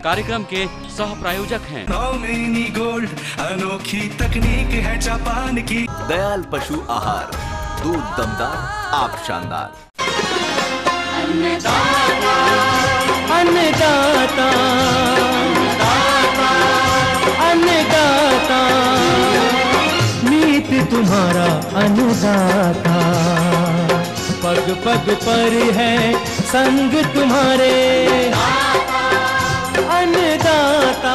कार्यक्रम के सह प्रायोजक हैं। नौमेनी गोल्ड, अनोखी तकनीक है जापान की। दयाल पशु आहार, दूध दमदार, आप शानदार। अन्नदाता, अन्नदाता, अन्नदाता, नीत तुम्हारा अन्नदाता, पग पग पर है संग तुम्हारे अन्नदाता।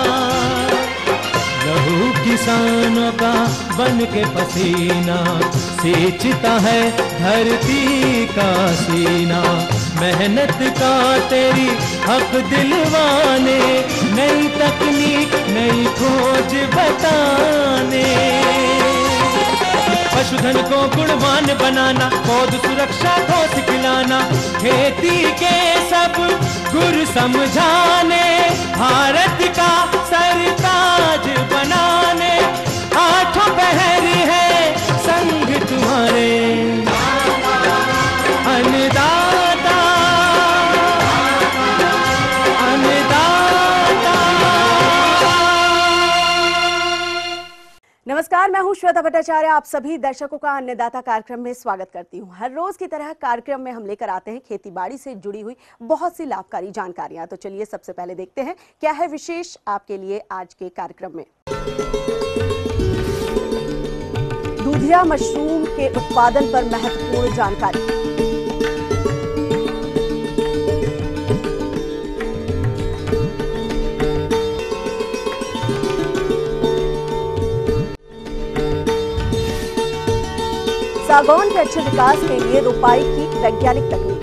लहू किसानों का बन के पसीना सींचता है धरती का सीना। मेहनत का तेरी हक दिलवाने, नई तकनीक नई खोज बताने। पशुधन को गुणवान बनाना, पौध सुरक्षा को सिखलाना, खेती के सब गुर समझाने, भारत का सरताज बनाने। आठों पहर है संग तुम्हारे अन्नदाता, अन्नदाता। नमस्कार, मैं हूं श्वेता भट्टाचार्य। आप सभी दर्शकों का अन्नदाता कार्यक्रम में स्वागत करती हूं। हर रोज की तरह कार्यक्रम में हम लेकर आते हैं खेती बाड़ी से जुड़ी हुई बहुत सी लाभकारी जानकारियां। तो चलिए सबसे पहले देखते हैं क्या है विशेष आपके लिए आज के कार्यक्रम में। दूधिया मशरूम के उत्पादन पर महत्वपूर्ण जानकारी। सागौन के अच्छे विकास के लिए रोपाई की वैज्ञानिक तकनीक।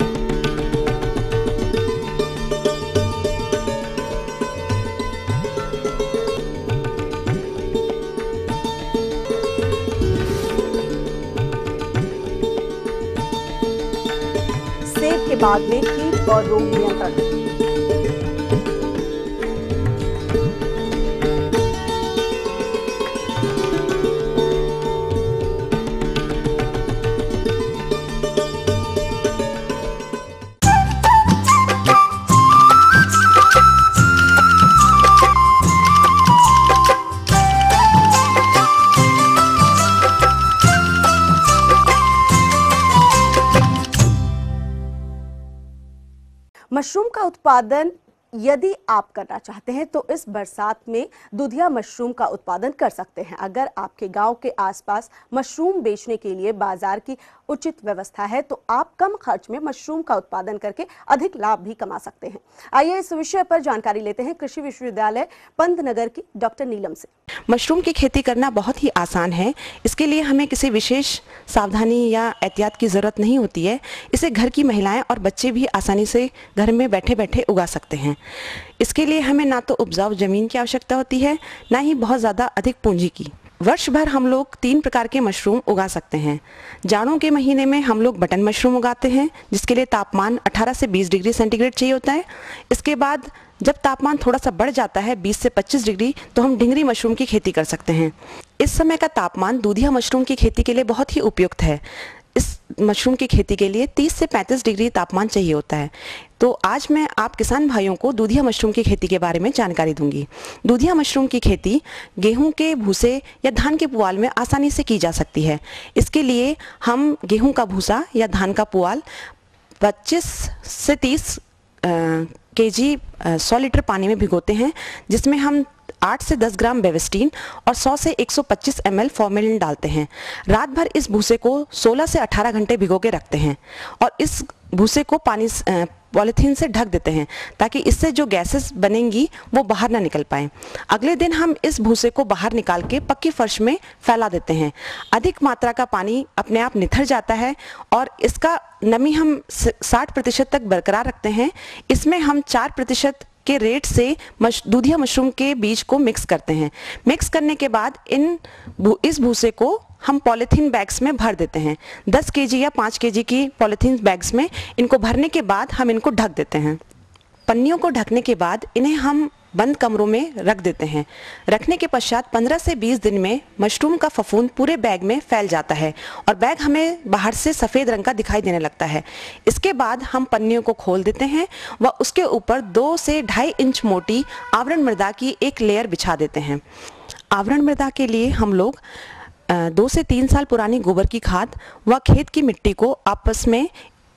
सेब के बाग में कीट और रोग नियंत्रण। मशरूम का उत्पादन यदि आप करना चाहते हैं तो इस बरसात में दूधिया मशरूम का उत्पादन कर सकते हैं। अगर आपके गांव के आसपास मशरूम बेचने के लिए बाजार की उचित व्यवस्था है तो आप कम खर्च में मशरूम का उत्पादन करके अधिक लाभ भी कमा सकते हैं। आइए इस विषय पर जानकारी लेते हैं कृषि विश्वविद्यालय पंतनगर की डॉक्टर नीलम से। मशरूम की खेती करना बहुत ही आसान है। इसके लिए हमें किसी विशेष सावधानी या एहतियात की ज़रूरत नहीं होती है। इसे घर की महिलाएं और बच्चे भी आसानी से घर में बैठे बैठे उगा सकते हैं। इसके लिए हमें ना तो उपजाऊ ज़मीन की आवश्यकता होती है, ना ही बहुत ज़्यादा अधिक पूंजी की। वर्ष भर हम लोग 3 प्रकार के मशरूम उगा सकते हैं। जाड़ों के महीने में हम लोग बटन मशरूम उगाते हैं, जिसके लिए तापमान 18 से 20 डिग्री सेंटीग्रेड चाहिए होता है। इसके बाद जब तापमान थोड़ा सा बढ़ जाता है 20 से 25 डिग्री, तो हम ढिंगरी मशरूम की खेती कर सकते हैं। इस समय का तापमान दूधिया मशरूम की खेती के लिए बहुत ही उपयुक्त है। इस मशरूम की खेती के लिए 30 से 35 डिग्री तापमान चाहिए होता है। तो आज मैं आप किसान भाइयों को दूधिया मशरूम की खेती के बारे में जानकारी दूंगी। दूधिया मशरूम की खेती गेहूं के भूसे या धान के पुआल में आसानी से की जा सकती है। इसके लिए हम गेहूं का भूसा या धान का पुआल 25 से 30 केजी 100 लीटर पानी में भिगोते हैं, जिसमें हम 8 से 10 ग्राम बेविस्टीन और 100 से 125 ml फॉर्मेलिन डालते हैं। रात भर इस भूसे को 16 से 18 घंटे भिगो के रखते हैं और इस भूसे को पानी पॉलीथीन से ढक देते हैं ताकि इससे जो गैसेस बनेंगी वो बाहर ना निकल पाएँ। अगले दिन हम इस भूसे को बाहर निकाल के पक्की फर्श में फैला देते हैं। अधिक मात्रा का पानी अपने आप निथर जाता है और इसका नमी हम 60% तक बरकरार रखते हैं। इसमें हम 4% के रेट से दूधिया मशरूम के बीज को मिक्स करते हैं। मिक्स करने के बाद इस भूसे को हम पॉलीथीन बैग्स में भर देते हैं। 10 केजी या 5 केजी की पॉलीथीन बैग्स में इनको भरने के बाद हम इनको ढक देते हैं। पन्नियों को ढकने के बाद इन्हें हम बंद कमरों में रख देते हैं। रखने के पश्चात 15 से 20 दिन में मशरूम का फफूंद पूरे बैग में फैल जाता है और बैग हमें बाहर से सफ़ेद रंग का दिखाई देने लगता है। इसके बाद हम पन्नियों को खोल देते हैं व उसके ऊपर 2 से 2.5 इंच मोटी आवरण मृदा की एक लेयर बिछा देते हैं। आवरण मृदा के लिए हम लोग 2 से 3 साल पुरानी गोबर की खाद व खेत की मिट्टी को आपस में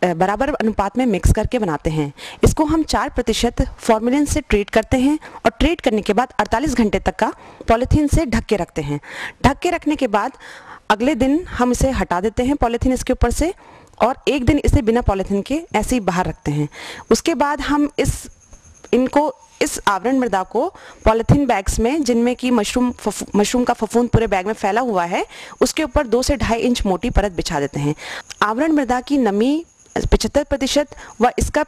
बराबर अनुपात में मिक्स करके बनाते हैं। इसको हम 4% फॉर्मेलिन से ट्रीट करते हैं और ट्रीट करने के बाद 48 घंटे तक का पॉलीथीन से ढक के रखते हैं। ढक के रखने के बाद अगले दिन हम इसे हटा देते हैं पॉलीथीन इसके ऊपर से, और एक दिन इसे बिना पॉलीथीन के ऐसे ही बाहर रखते हैं। उसके बाद हम इस आवरण मृदा को पॉलीथीन बैग्स में, जिनमें कि मशरूम का फफूंद पूरे बैग में फैला हुआ है, उसके ऊपर 2 से 2.5 इंच मोटी परत बिछा देते हैं। आवरण मृदा की नमी 75% व इसका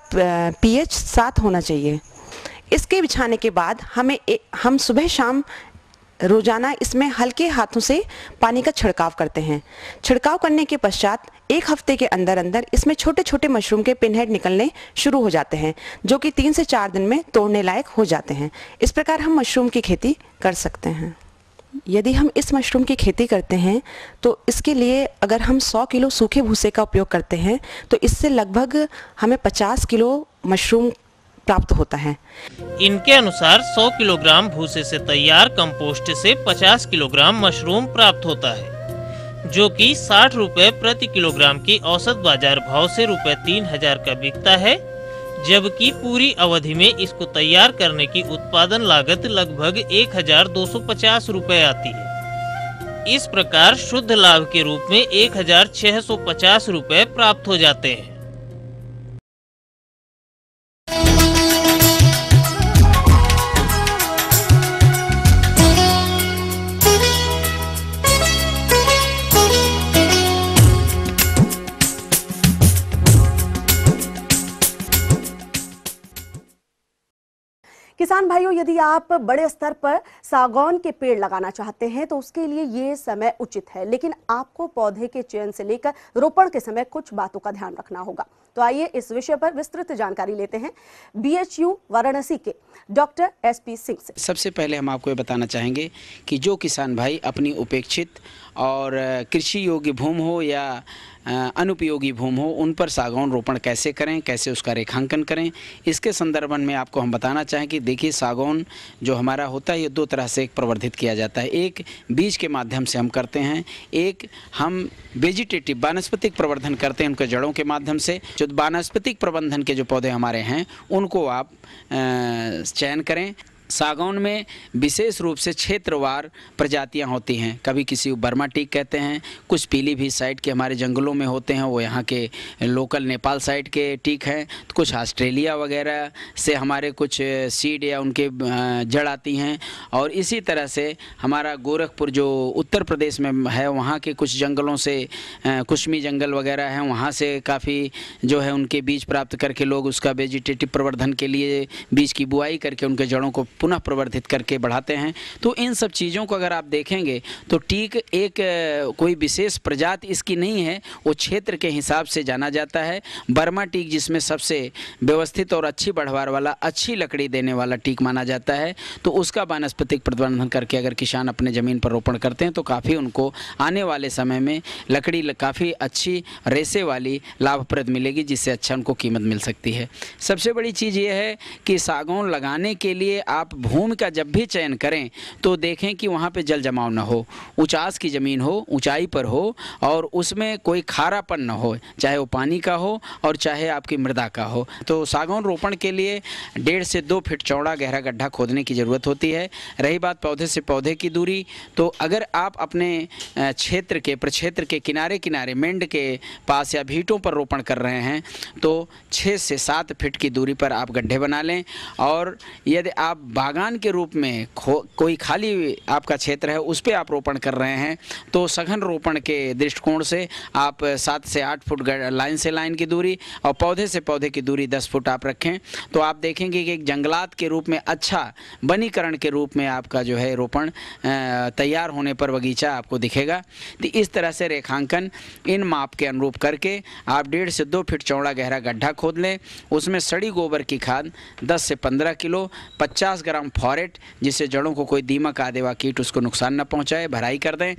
pH 7 होना चाहिए। इसके बिछाने के बाद हम सुबह शाम रोजाना इसमें हल्के हाथों से पानी का छिड़काव करते हैं। छिड़काव करने के पश्चात 1 हफ्ते के अंदर अंदर इसमें छोटे छोटे मशरूम के पिनहेड निकलने शुरू हो जाते हैं, जो कि 3 से 4 दिन में तोड़ने लायक हो जाते हैं। इस प्रकार हम मशरूम की खेती कर सकते हैं। यदि हम इस मशरूम की खेती करते हैं तो इसके लिए अगर हम 100 किलो सूखे भूसे का उपयोग करते हैं तो इससे लगभग हमें 50 किलो मशरूम प्राप्त होता है। इनके अनुसार 100 किलोग्राम भूसे से तैयार कंपोस्ट से 50 किलोग्राम मशरूम प्राप्त होता है, जो कि 60 रुपए प्रति किलोग्राम की औसत बाजार भाव से ₹3000 का बिकता है, जबकि पूरी अवधि में इसको तैयार करने की उत्पादन लागत लगभग 1250 रुपए आती है। इस प्रकार शुद्ध लाभ के रूप में 1650 रुपए प्राप्त हो जाते हैं। किसान भाइयों, यदि आप बड़े स्तर पर सागौन के पेड़ लगाना चाहते हैं तो उसके लिए ये समय उचित है, लेकिन आपको पौधे के चयन से लेकर रोपण के समय कुछ बातों का ध्यान रखना होगा। तो आइए इस विषय पर विस्तृत जानकारी लेते हैं BHU वाराणसी के डॉक्टर SP सिंह से। सबसे पहले हम आपको ये बताना चाहेंगे कि जो किसान भाई अपनी उपेक्षित और कृषि योग्य भूमि हो या अनुपयोगी भूमि हो, उन पर सागौन रोपण कैसे करें, कैसे उसका रेखांकन करें, इसके संदर्भ में आपको हम बताना चाहें कि देखिए, सागौन जो हमारा होता है ये 2 तरह से प्रवर्धित किया जाता है। एक बीज के माध्यम से हम करते हैं, एक हम वेजिटेटिव वानस्पतिक प्रवर्धन करते हैं उनके जड़ों के माध्यम से। जो वानस्पतिक प्रबंधन के जो पौधे हमारे हैं उनको आप चयन करें। सागौन में विशेष रूप से क्षेत्रवार प्रजातियां होती हैं। कभी किसी को बर्मा टीक कहते हैं, कुछ पीलीभीत साइड के हमारे जंगलों में होते हैं, वो यहाँ के लोकल नेपाल साइड के टीक हैं। तो कुछ ऑस्ट्रेलिया वगैरह से हमारे कुछ सीड या उनके जड़ आती हैं। और इसी तरह से हमारा गोरखपुर जो उत्तर प्रदेश में है, वहाँ के कुछ जंगलों से कुश्मी जंगल वगैरह हैं, वहाँ से काफ़ी जो है उनके बीज प्राप्त करके लोग उसका वेजिटेटिव प्रवर्धन के लिए बीज की बुआई करके उनके जड़ों को पुनः प्रवर्धित करके बढ़ाते हैं। तो इन सब चीज़ों को अगर आप देखेंगे तो टीक एक कोई विशेष प्रजाति इसकी नहीं है, वो क्षेत्र के हिसाब से जाना जाता है। बर्मा टीक जिसमें सबसे व्यवस्थित और अच्छी बढ़वार वाला, अच्छी लकड़ी देने वाला टीक माना जाता है, तो उसका वानस्पतिक प्रबंधन करके अगर किसान अपने ज़मीन पर रोपण करते हैं तो काफ़ी उनको आने वाले समय में लकड़ी काफ़ी अच्छी रेसे वाली लाभप्रद मिलेगी, जिससे अच्छा उनको कीमत मिल सकती है। सबसे बड़ी चीज़ ये है कि सागौन लगाने के लिए आप भूमि का जब भी चयन करें तो देखें कि वहाँ पे जल जमाव न हो, ऊंचास की ज़मीन हो, ऊंचाई पर हो, और उसमें कोई खारापन न हो, चाहे वो पानी का हो और चाहे आपकी मृदा का हो। तो सागौन रोपण के लिए 1.5 से 2 फीट चौड़ा गहरा गड्ढा खोदने की ज़रूरत होती है। रही बात पौधे से पौधे की दूरी, तो अगर आप अपने क्षेत्र के प्रक्षेत्र के किनारे किनारे मेंढ के पास या भीटों पर रोपण कर रहे हैं तो 6 से 7 फीट की दूरी पर आप गड्ढे बना लें। और यदि आप बागान के रूप में कोई खाली आपका क्षेत्र है उस पर आप रोपण कर रहे हैं तो सघन रोपण के दृष्टिकोण से आप 7 से 8 फुट लाइन से लाइन की दूरी और पौधे से पौधे की दूरी 10 फुट आप रखें, तो आप देखेंगे कि एक जंगलात के रूप में, अच्छा वनीकरण के रूप में आपका जो है रोपण तैयार होने पर बगीचा आपको दिखेगा। तो इस तरह से रेखांकन इन माप के अनुरूप करके आप 1.5 से 2 फीट चौड़ा गहरा गड्ढा खोद लें। उसमें सड़ी गोबर की खाद 10 से 15 किलो 50 10 ग्राम फॉरेट, जिससे जड़ों को कोई दीमक आदि व कीट उसको नुकसान न पहुंचाए, भराई कर दें।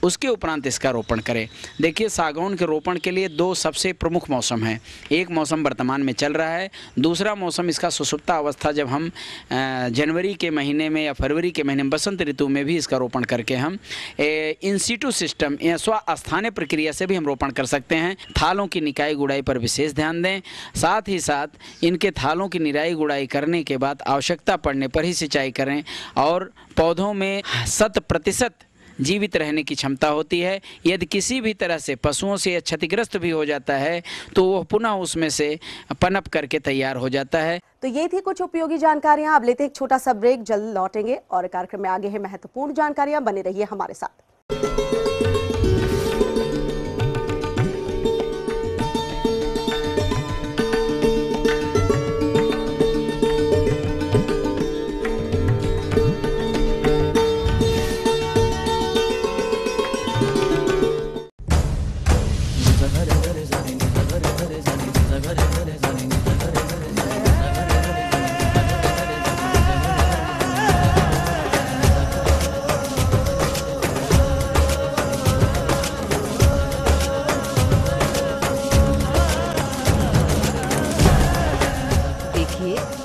उसके उपरांत इसका रोपण करें। देखिए, सागौन के रोपण के लिए 2 सबसे प्रमुख मौसम हैं। एक मौसम वर्तमान में चल रहा है, दूसरा मौसम इसका सुसुप्ता अवस्था, जब हम जनवरी के महीने में या फरवरी के महीने में बसंत ऋतु में भी इसका रोपण करके हम इन सीटू सिस्टम या स्वस्थानीय प्रक्रिया से भी हम रोपण कर सकते हैं। थालों की निकाई गुड़ाई पर विशेष ध्यान दें। साथ ही साथ इनके थालों की निराई गुड़ाई करने के बाद आवश्यकता पड़ने पर ही सिंचाई करें। और पौधों में 100% जीवित रहने की क्षमता होती है। यदि किसी भी तरह से पशुओं से क्षतिग्रस्त भी हो जाता है तो वह पुनः उसमें से पनप करके तैयार हो जाता है। तो ये थी कुछ उपयोगी जानकारियां। अब लेते हैं एक छोटा सा ब्रेक, जल्द लौटेंगे और कार्यक्रम में आगे है महत्वपूर्ण जानकारियां। बने रहिए हमारे साथ।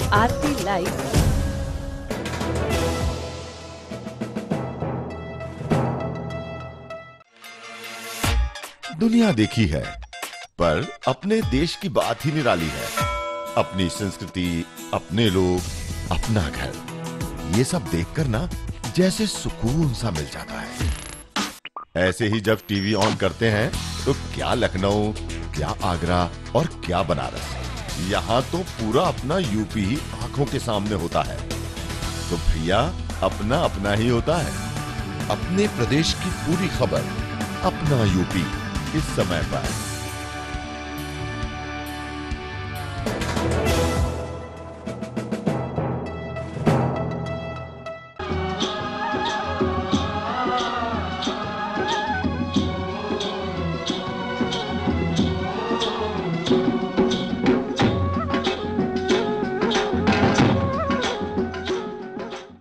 आरती लाइव। दुनिया देखी है, पर अपने देश की बात ही निराली है। अपनी संस्कृति, अपने लोग, अपना घर, ये सब देखकर ना जैसे सुकून सा मिल जाता है। ऐसे ही जब टीवी ऑन करते हैं तो क्या लखनऊ, क्या आगरा और क्या बनारस, यहाँ तो पूरा अपना यूपी ही आंखों के सामने होता है। तो भैया अपना अपना ही होता है। अपने प्रदेश की पूरी खबर, अपना यूपी, इस समय पर।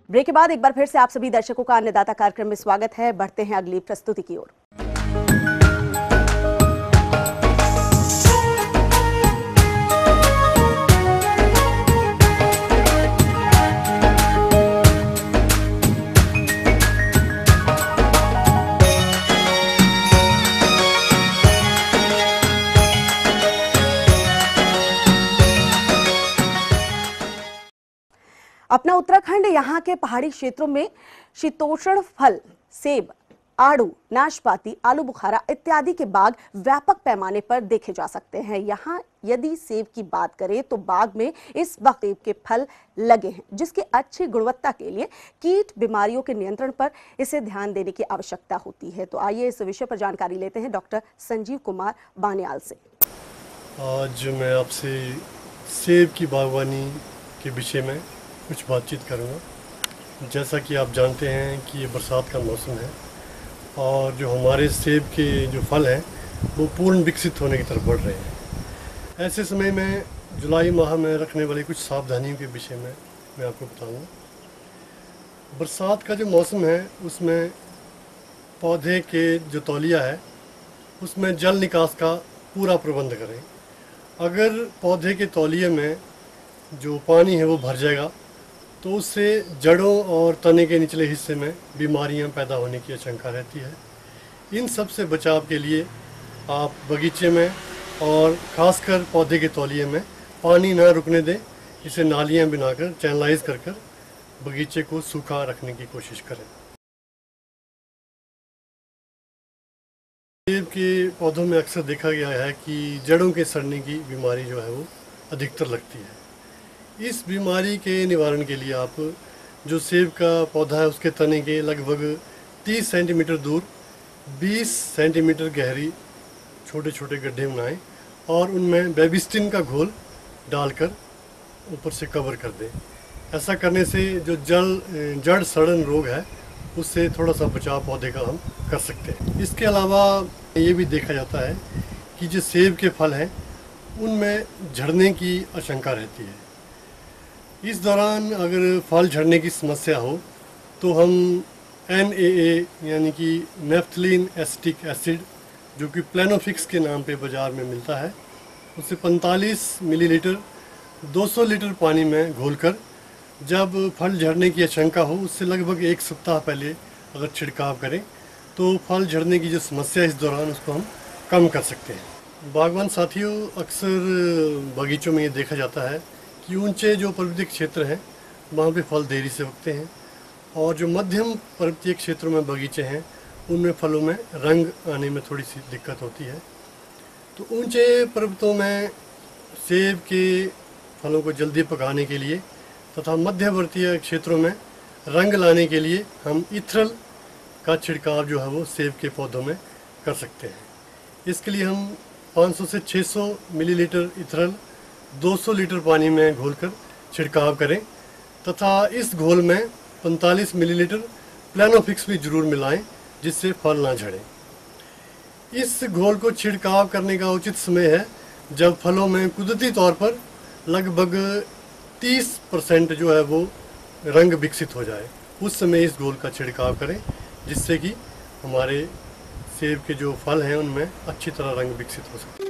ब्रेक के बाद एक बार फिर से आप सभी दर्शकों का अन्नदाता कार्यक्रम में स्वागत है। बढ़ते हैं अगली प्रस्तुति की ओर। अपना उत्तराखंड यहाँ के पहाड़ी क्षेत्रों में शीतोष्ण फल, सेब, आड़ू, नाशपाती, आलू बुखारा इत्यादि के बाग व्यापक पैमाने पर देखे जा सकते हैं। यहाँ यदि सेब की बात करें तो बाग में इस वक्त सेब के फल लगे हैं, जिसकी अच्छी गुणवत्ता के लिए कीट बीमारियों के नियंत्रण पर इसे ध्यान देने की आवश्यकता होती है। तो आइए इस विषय पर जानकारी लेते हैं डॉक्टर संजीव कुमार बानियाल से। आज मैं आपसे सेब की बागवानी के विषय में कुछ बातचीत करूँगा। जैसा कि आप जानते हैं कि ये बरसात का मौसम है और जो हमारे सेब के जो फल हैं वो पूर्ण विकसित होने की तरफ बढ़ रहे हैं। ऐसे समय में जुलाई माह में रखने वाली कुछ सावधानियों के विषय में मैं आपको बताऊँगा। बरसात का जो मौसम है उसमें पौधे के जो तौलिया है उसमें जल निकास का पूरा प्रबंध करें। अगर पौधे के तौलिए में जो पानी है वो भर जाएगा तो उससे जड़ों और तने के निचले हिस्से में बीमारियां पैदा होने की आशंका रहती है। इन सब से बचाव के लिए आप बगीचे में और ख़ासकर पौधे के तौलिए में पानी न रुकने दें। इसे नालियां बनाकर चैनलाइज कर बगीचे को सूखा रखने की कोशिश करें। सेब के पौधों में अक्सर देखा गया है कि जड़ों के सड़ने की बीमारी जो है वो अधिकतर लगती है। इस बीमारी के निवारण के लिए आप जो सेब का पौधा है उसके तने के लगभग 30 सेंटीमीटर दूर 20 सेंटीमीटर गहरी छोटे छोटे गड्ढे बनाएं और उनमें बेबिस्टिन का घोल डालकर ऊपर से कवर कर दें। ऐसा करने से जो जड़ सड़न रोग है उससे थोड़ा सा बचाव पौधे का हम कर सकते हैं। इसके अलावा ये भी देखा जाता है कि जो सेब के फल हैं उनमें झड़ने की आशंका रहती है। इस दौरान अगर फल झड़ने की समस्या हो तो हम NAA यानी कि नेफ्थलीन एसिटिक एसिड, जो कि प्लेनोफिक्स के नाम पे बाज़ार में मिलता है, उसे 45 मिलीलीटर 200 लीटर पानी में घोलकर जब फल झड़ने की आशंका हो उससे लगभग 1 सप्ताह पहले अगर छिड़काव करें तो फल झड़ने की जो समस्या इस दौरान उसको हम कम कर सकते हैं। बागवान साथियों, अक्सर बगीचों में ये देखा जाता है कि ऊंचे जो पर्वतीय क्षेत्र हैं वहाँ पे फल देरी से उगते हैं और जो मध्यम पर्वतीय क्षेत्रों में बगीचे हैं उनमें फलों में रंग आने में थोड़ी सी दिक्कत होती है। तो ऊंचे पर्वतों में सेब के फलों को जल्दी पकाने के लिए तथा मध्यवर्तीय क्षेत्रों में रंग लाने के लिए हम इथरल का छिड़काव जो है वो सेब के पौधों में कर सकते हैं। इसके लिए हम 500 से 600 मिलीलीटर इथरल 200 लीटर पानी में घोलकर छिड़काव करें तथा इस घोल में 45 मिलीलीटर प्लेनोफिक्स भी जरूर मिलाएं जिससे फल ना झड़े। इस घोल को छिड़काव करने का उचित समय है जब फलों में कुदरती तौर पर लगभग 30% जो है वो रंग विकसित हो जाए, उस समय इस घोल का छिड़काव करें जिससे कि हमारे सेब के जो फल हैं उनमें अच्छी तरह रंग विकसित हो सके।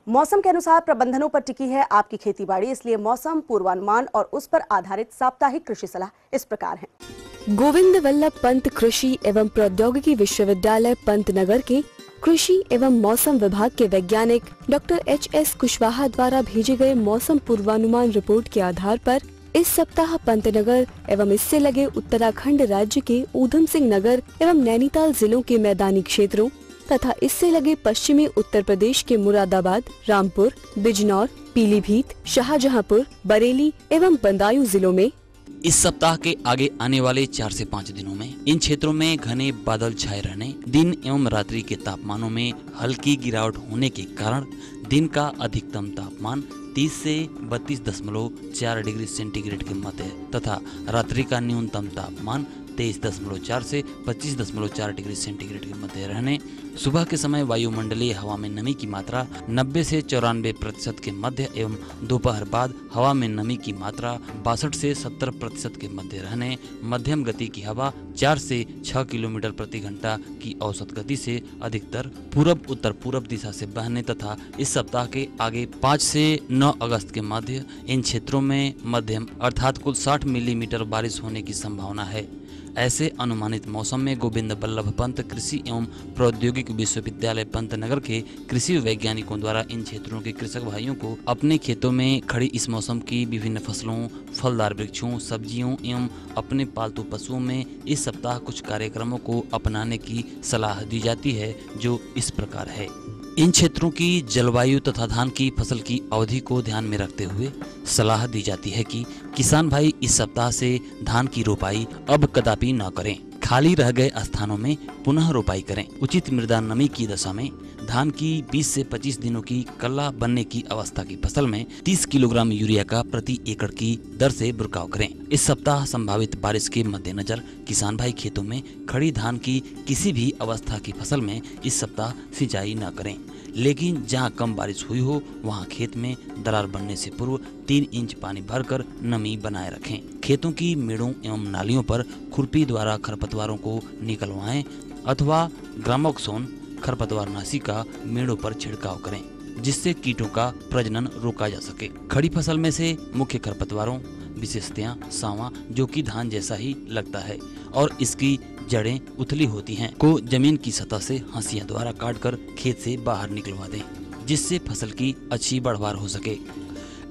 मौसम के अनुसार प्रबंधनों पर टिकी है आपकी खेतीबाड़ी, इसलिए मौसम पूर्वानुमान और उस पर आधारित साप्ताहिक कृषि सलाह इस प्रकार है। गोविंद वल्लभ पंत कृषि एवं प्रौद्योगिकी विश्वविद्यालय पंतनगर के कृषि एवं मौसम विभाग के वैज्ञानिक डॉक्टर HS कुशवाहा द्वारा भेजे गए मौसम पूर्वानुमान रिपोर्ट के आधार पर इस सप्ताह पंतनगर एवं इससे लगे उत्तराखंड राज्य के ऊधम सिंह नगर एवं नैनीताल जिलों के मैदानी क्षेत्रों तथा इससे लगे पश्चिमी उत्तर प्रदेश के मुरादाबाद, रामपुर, बिजनौर, पीलीभीत, शाहजहांपुर, बरेली एवं बदायूं जिलों में इस सप्ताह के आगे आने वाले 4 से 5 दिनों में इन क्षेत्रों में घने बादल छाए रहने, दिन एवं रात्रि के तापमानों में हल्की गिरावट होने के कारण दिन का अधिकतम तापमान 30 से 32.4 डिग्री सेंटीग्रेड के मध्य तथा रात्रि का न्यूनतम तापमान 23.4 से 25.4 डिग्री सेंटीग्रेड के मध्य रहने, सुबह के समय वायुमंडलीय हवा में नमी की मात्रा 90 से 94% के मध्य एवं दोपहर बाद हवा में नमी की मात्रा 62 से 70% के मध्य रहने, मध्यम गति की हवा 4 से 6 किलोमीटर प्रति घंटा की औसत गति से अधिकतर पूरब उत्तर पूरब दिशा से बहने तथा इस सप्ताह के आगे 5 से 9 अगस्त के मध्य इन क्षेत्रों में मध्यम अर्थात कुल 60 मिलीमीटर बारिश होने की संभावना है। ऐसे अनुमानित मौसम में गोविंद वल्लभ पंत कृषि एवं प्रौद्योगिक विश्वविद्यालय पंतनगर के कृषि वैज्ञानिकों द्वारा इन क्षेत्रों के कृषक भाइयों को अपने खेतों में खड़ी इस मौसम की विभिन्न फसलों, फलदार वृक्षों, सब्जियों एवं अपने पालतू पशुओं में इस सप्ताह कुछ कार्यक्रमों को अपनाने की सलाह दी जाती है, जो इस प्रकार है। इन क्षेत्रों की जलवायु तथा धान की फसल की अवधि को ध्यान में रखते हुए सलाह दी जाती है कि किसान भाई इस सप्ताह से धान की रोपाई अब कदापि न करें। खाली रह गए स्थानों में पुनः रोपाई करें। उचित मृदा नमी की दशा में धान की 20 से 25 दिनों की कल्ला बनने की अवस्था की फसल में 30 किलोग्राम यूरिया का प्रति एकड़ की दर से बुरकाव करें। इस सप्ताह संभावित बारिश के मद्देनजर किसान भाई खेतों में खड़ी धान की किसी भी अवस्था की फसल में इस सप्ताह सिंचाई न करें, लेकिन जहां कम बारिश हुई हो वहां खेत में दरार बनने से पूर्व 3 इंच पानी भरकर नमी बनाए रखें। खेतों की मेड़ों एवं नालियों पर खुरपी द्वारा खरपतवारों को निकलवाएं अथवा ग्रामोक्सोन खरपतवारनाशी का मेड़ों पर छिड़काव करें, जिससे कीटों का प्रजनन रोका जा सके। खड़ी फसल में से मुख्य खरपतवारों विशेषतया सांवा, जो कि धान जैसा ही लगता है और इसकी जड़ें उथली होती हैं, को जमीन की सतह से हंसिया द्वारा काटकर खेत से बाहर निकलवा दें, जिससे फसल की अच्छी बढ़वार हो सके।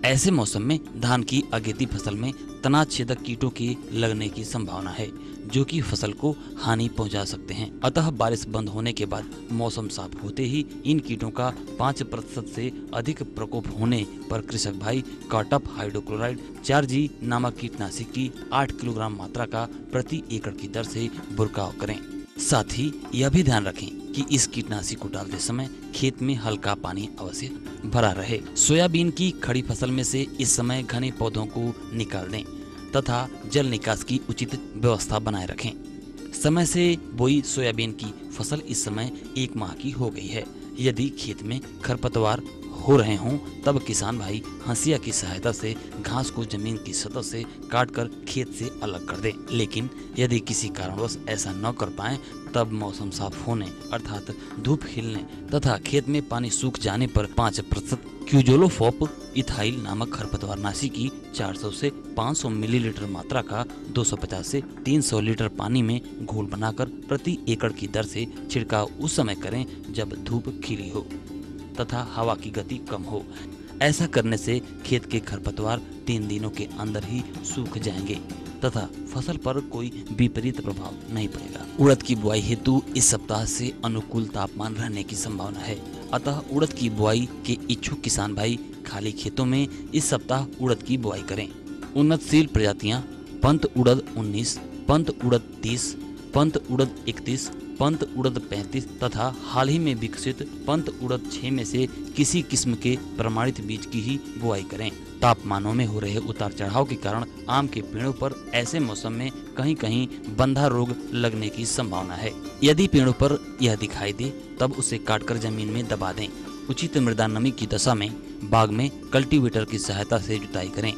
ऐसे मौसम में धान की अगेती फसल में तना छेदक कीटों के लगने की संभावना है, जो कि फसल को हानि पहुंचा सकते हैं। अतः बारिश बंद होने के बाद मौसम साफ होते ही इन कीटों का 5% से अधिक प्रकोप होने पर कृषक भाई कार्टप हाइड्रोक्लोराइड 4G नामक कीटनाशक की 8 किलोग्राम मात्रा का प्रति एकड़ की दर से बुरकाव करें। साथ ही यह भी ध्यान रखें कि इस कीटनाशी को डालते समय खेत में हल्का पानी अवश्य भरा रहे। सोयाबीन की खड़ी फसल में से इस समय घने पौधों को निकाल दें तथा जल निकास की उचित व्यवस्था बनाए रखें। समय से बोई सोयाबीन की फसल इस समय 1 माह की हो गई है। यदि खेत में खरपतवार हो रहे हों तब किसान भाई हंसिया की सहायता से घास को जमीन की सतह से काटकर खेत से अलग कर दें। लेकिन यदि किसी कारणवश ऐसा न कर पाएं तब मौसम साफ होने अर्थात धूप खिलने तथा खेत में पानी सूख जाने पर 5% क्यूजोलोफॉप इथाइल नामक खरपतवारनाशी की 400 से 500 मिलीलीटर मात्रा का 250 से 300 लीटर पानी में घोल बनाकर प्रति एकड़ की दर से छिड़काव उस समय करें जब धूप खिली हो तथा हवा की गति कम हो। ऐसा करने से खेत के खरपतवार 3 दिनों के अंदर ही सूख जाएंगे तथा फसल पर कोई विपरीत प्रभाव नहीं पड़ेगा। उड़द की बुआई हेतु इस सप्ताह से अनुकूल तापमान रहने की संभावना है, अतः उड़द की बुआई के इच्छुक किसान भाई खाली खेतों में इस सप्ताह उड़द की बुआई करें। उन्नतशील प्रजातियां पंत उड़द 19, पंत उड़द 30, पंत उड़द 31, पंत उड़द 35 तथा हाल ही में विकसित पंत उड़द 6 में से किसी किस्म के प्रमाणित बीज की ही बुआई करें। तापमानों में हो रहे उतार चढ़ाव के कारण आम के पेड़ों पर ऐसे मौसम में कहीं कहीं बंधा रोग लगने की संभावना है। यदि पेड़ों पर यह दिखाई दे तब उसे काटकर जमीन में दबा दें। उचित मृदा नमी की दशा में बाग में कल्टीवेटर की सहायता से जुताई करें।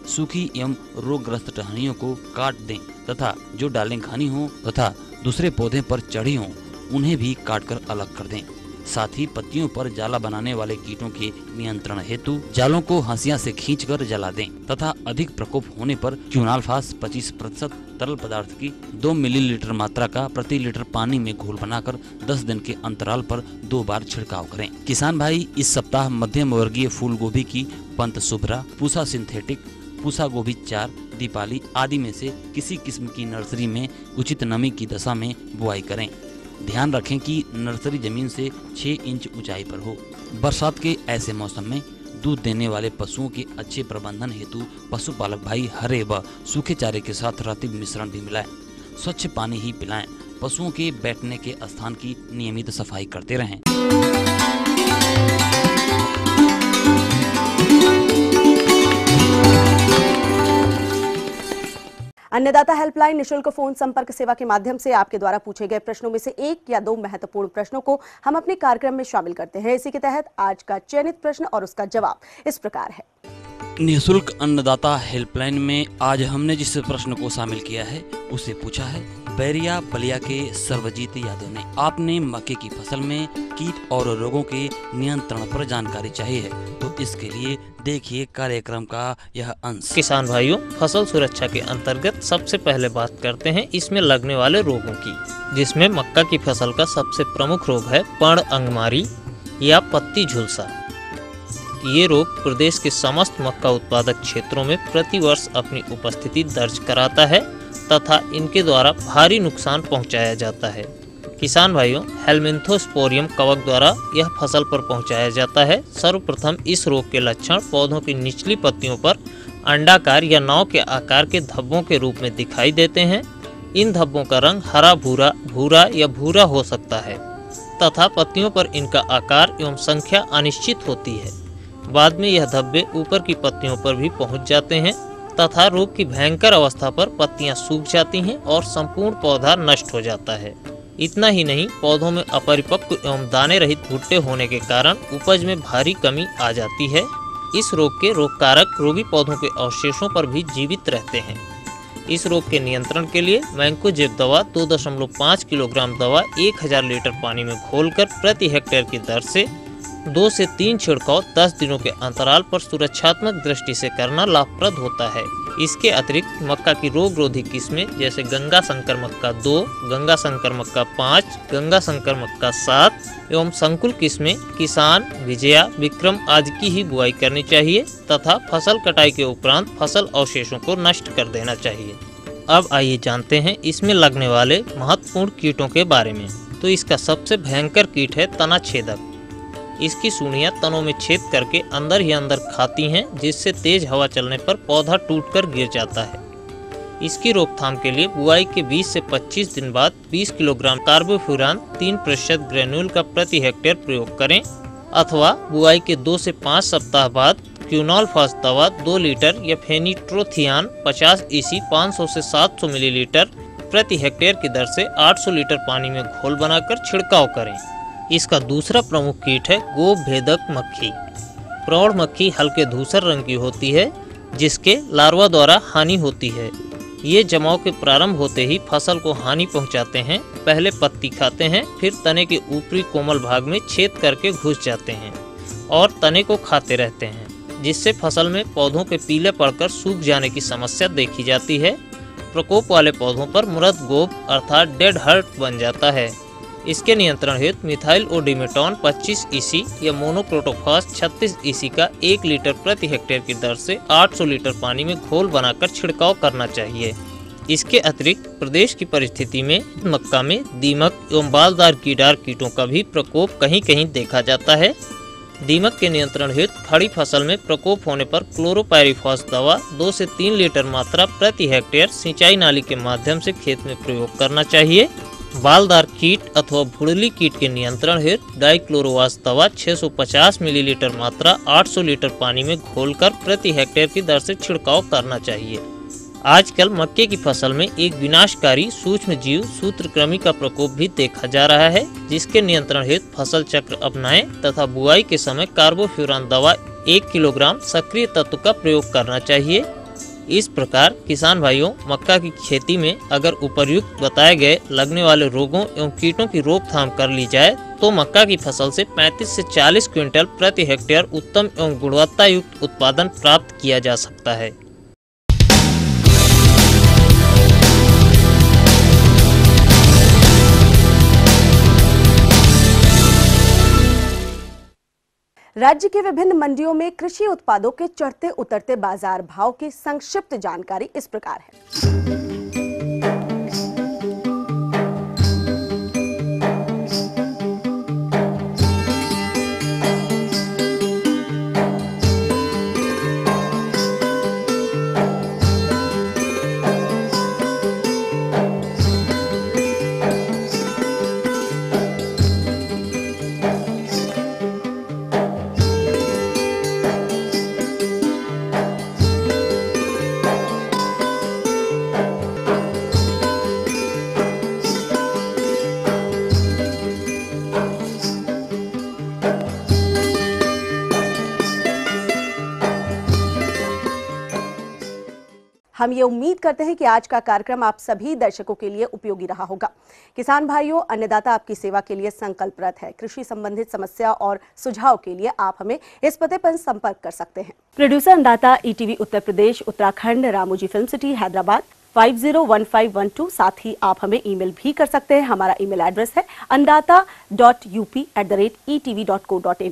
सूखी एवं रोगग्रस्त टहनियों को काट दें तथा जो डालें घनी हों तथा दूसरे पौधे पर चढ़ी हों उन्हें भी काटकर अलग कर दें। साथ ही पत्तियों पर जाला बनाने वाले कीटों के नियंत्रण हेतु जालों को हंसिया से खींचकर जला दें तथा अधिक प्रकोप होने पर क्यूनाल्फास 25% तरल पदार्थ की 2 मिलीलीटर मात्रा का प्रति लीटर पानी में घोल बनाकर 10 दिन के अंतराल पर 2 बार छिड़काव करें। किसान भाई इस सप्ताह मध्यम वर्गीय फूल गोभी की पंत शुभ्रा, पूसा सिंथेटिक, पूसा गोभी 4, दीपाली आदि में से किसी किस्म की नर्सरी में उचित नमी की दशा में बुआई करें। ध्यान रखें कि नर्सरी जमीन से 6 इंच ऊंचाई पर हो। बरसात के ऐसे मौसम में दूध देने वाले पशुओं के अच्छे प्रबंधन हेतु पशुपालक भाई हरे व सूखे चारे के साथ रतिब मिश्रण भी मिलाएं। स्वच्छ पानी ही पिलाएं। पशुओं के बैठने के स्थान की नियमित सफाई करते रहें। अन्नदाता हेल्पलाइन निशुल्क फोन संपर्क सेवा के माध्यम से आपके द्वारा पूछे गए प्रश्नों में से 1 या 2 महत्वपूर्ण प्रश्नों को हम अपने कार्यक्रम में शामिल करते हैं। इसी के तहत आज का चयनित प्रश्न और उसका जवाब इस प्रकार है। निःशुल्क अन्नदाता हेल्पलाइन में आज हमने जिस प्रश्न को शामिल किया है उसे पूछा है बैरिया बलिया के सर्वजीत यादव ने। आपने मक्के की फसल में कीट और रोगों के नियंत्रण पर जानकारी चाहिए है तो इसके लिए देखिए कार्यक्रम का यह अंश। किसान भाइयों, फसल सुरक्षा के अंतर्गत सबसे पहले बात करते हैं इसमें लगने वाले रोगों की, जिसमें मक्का की फसल का सबसे प्रमुख रोग है पर्ण अंगमारी या पत्ती झुलसा। ये रोग प्रदेश के समस्त मक्का उत्पादक क्षेत्रों में प्रतिवर्ष अपनी उपस्थिति दर्ज कराता है तथा इनके द्वारा भारी नुकसान पहुंचाया जाता है। किसान भाइयों, हेलमिंथोस्पोरियम कवक द्वारा यह फसल पर पहुंचाया जाता है। सर्वप्रथम इस रोग के लक्षण पौधों की निचली पत्तियों पर अंडाकार या नाव के आकार के धब्बों के रूप में दिखाई देते हैं। इन धब्बों का रंग हरा भूरा, भूरा या भूरा हो सकता है तथा पत्तियों पर इनका आकार एवं संख्या अनिश्चित होती है। बाद में यह धब्बे ऊपर की पत्तियों पर भी पहुंच जाते हैं तथा रोग की भयंकर अवस्था पर पत्तियां सूख जाती हैं और संपूर्ण पौधा नष्ट हो जाता है। इतना ही नहीं, पौधों में अपरिपक्व एवं दाने रहित भुट्टे होने के कारण उपज में भारी कमी आ जाती है। इस रोग के रोग कारक रोगी पौधों के अवशेषों पर भी जीवित रहते हैं। इस रोग के नियंत्रण के लिए मैंकोजेब दवा 2.5 किलोग्राम दवा 1000 लीटर पानी में घोलकर प्रति हेक्टेयर की दर से 2 से 3 छिड़काव 10 दिनों के अंतराल पर सुरक्षात्मक दृष्टि से करना लाभप्रद होता है। इसके अतिरिक्त मक्का की रोगरोधी किस्में जैसे गंगा शंकर मक्का 2, गंगा शंकर मक्का 5, गंगा शंकर मक्का 7 एवं संकुल किस्में किसान, विजया, विक्रम आदि की ही बुआई करनी चाहिए तथा फसल कटाई के उपरांत फसल अवशेषों को नष्ट कर देना चाहिए। अब आइए जानते हैं इसमें लगने वाले महत्वपूर्ण कीटों के बारे में। तो इसका सबसे भयंकर कीट है तना छेदक। इसकी सूढ़ियां तनों में छेद करके अंदर ही अंदर खाती हैं, जिससे तेज हवा चलने पर पौधा टूटकर गिर जाता है। इसकी रोकथाम के लिए बुआई के 20 से 25 दिन बाद 20 किलोग्राम कार्बोफ्यूरान 3% ग्रेन्यूल का प्रति हेक्टेयर प्रयोग करें अथवा बुआई के 2 से 5 सप्ताह बाद क्यूनॉल-फास दवा 2 लीटर या फेनिट्रोथियान 50 EC 500 से 700 मिलीलीटर प्रति हेक्टेयर की दर से 800 लीटर पानी में घोल बनाकर छिड़काव करें। इसका दूसरा प्रमुख कीट है गोभेदक मक्खी। प्रौढ़ मक्खी हल्के धूसर रंग की होती है जिसके लार्वा द्वारा हानि होती है। ये जमाव के प्रारंभ होते ही फसल को हानि पहुंचाते हैं। पहले पत्ती खाते हैं, फिर तने के ऊपरी कोमल भाग में छेद करके घुस जाते हैं और तने को खाते रहते हैं, जिससे फसल में पौधों के पीले पड़कर सूख जाने की समस्या देखी जाती है। प्रकोप वाले पौधों पर मृत गोब अर्थात डेड हर्ट बन जाता है। इसके नियंत्रण हेतु मिथाइल ओडिमेटॉन 25 EC या मोनोक्रोटोफॉस 36 EC का 1 लीटर प्रति हेक्टेयर की दर से 800 लीटर पानी में घोल बनाकर छिड़काव करना चाहिए। इसके अतिरिक्त प्रदेश की परिस्थिति में मक्का में दीमक एवं बालदार कीटार कीटों का भी प्रकोप कहीं कहीं देखा जाता है। दीमक के नियंत्रण हेतु खड़ी फसल में प्रकोप होने पर क्लोरोपायरीफॉस दवा 2 से 3 लीटर मात्रा प्रति हेक्टेयर सिंचाई नाली के माध्यम से खेत में प्रयोग करना चाहिए। बालदार कीट अथवा भुड़ली कीट के नियंत्रण हेतु डाइक्लोरोवास दवा 650 मिलीलीटर मात्रा 800 लीटर पानी में घोलकर प्रति हेक्टेयर की दर से छिड़काव करना चाहिए। आजकल मक्के की फसल में एक विनाशकारी सूक्ष्म जीव सूत्रकृमि का प्रकोप भी देखा जा रहा है, जिसके नियंत्रण हेतु फसल चक्र अपनाएं तथा बुआई के समय कार्बोफ्यूरान दवा 1 किलोग्राम सक्रिय तत्व का प्रयोग करना चाहिए। इस प्रकार किसान भाइयों, मक्का की खेती में अगर उपर्युक्त बताए गए लगने वाले रोगों एवं कीटों की रोकथाम कर ली जाए तो मक्का की फसल से 35 से 40 क्विंटल प्रति हेक्टेयर उत्तम एवं गुणवत्ता युक्त उत्पादन प्राप्त किया जा सकता है। राज्य की विभिन्न मंडियों में कृषि उत्पादों के चढ़ते उतरते बाजार भाव की संक्षिप्त जानकारी इस प्रकार है। हम ये उम्मीद करते हैं कि आज का कार्यक्रम आप सभी दर्शकों के लिए उपयोगी रहा होगा। किसान भाइयों, अन्नदाता आपकी सेवा के लिए संकल्परत है। कृषि संबंधित समस्या और सुझाव के लिए आप हमें इस पते पर संपर्क कर सकते हैं। प्रोड्यूसर अन्नदाता, ETV Uttar Pradesh, Uttarakhand, Ramoji film city, Hyderabad 501512। साथ ही आप हमें ईमेल भी कर सकते हैं। हमारा ईमेल एड्रेस है annadata.up@etv.co.in।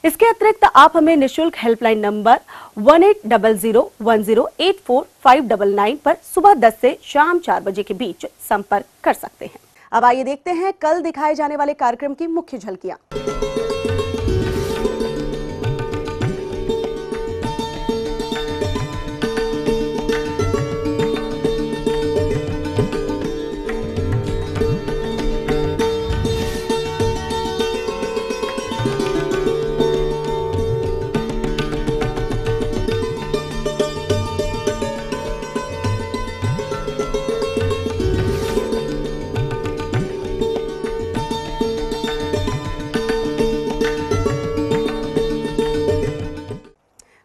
इसके अतिरिक्त आप हमें निःशुल्क हेल्पलाइन नंबर 180010084599 पर सुबह 10 से शाम 4 बजे के बीच संपर्क कर सकते हैं। अब आइए देखते हैं कल दिखाए जाने वाले कार्यक्रम की मुख्य झलकियां।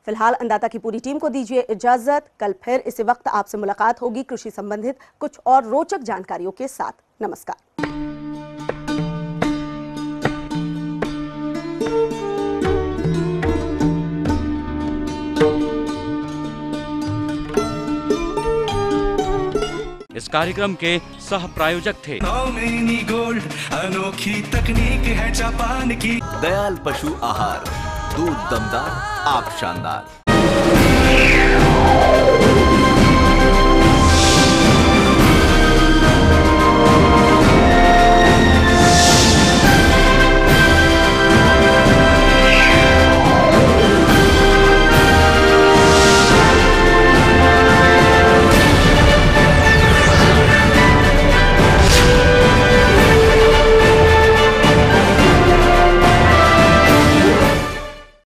फिलहाल अन्नदाता की पूरी टीम को दीजिए इजाजत। कल फिर इसी वक्त आपसे मुलाकात होगी कृषि संबंधित कुछ और रोचक जानकारियों के साथ। नमस्कार। इस कार्यक्रम के सह प्रायोजक थे नौमेनी गोल्ड, अनोखी तकनीक है जापान की। दयाल पशु आहार, दूध दमदार, आप शानदार।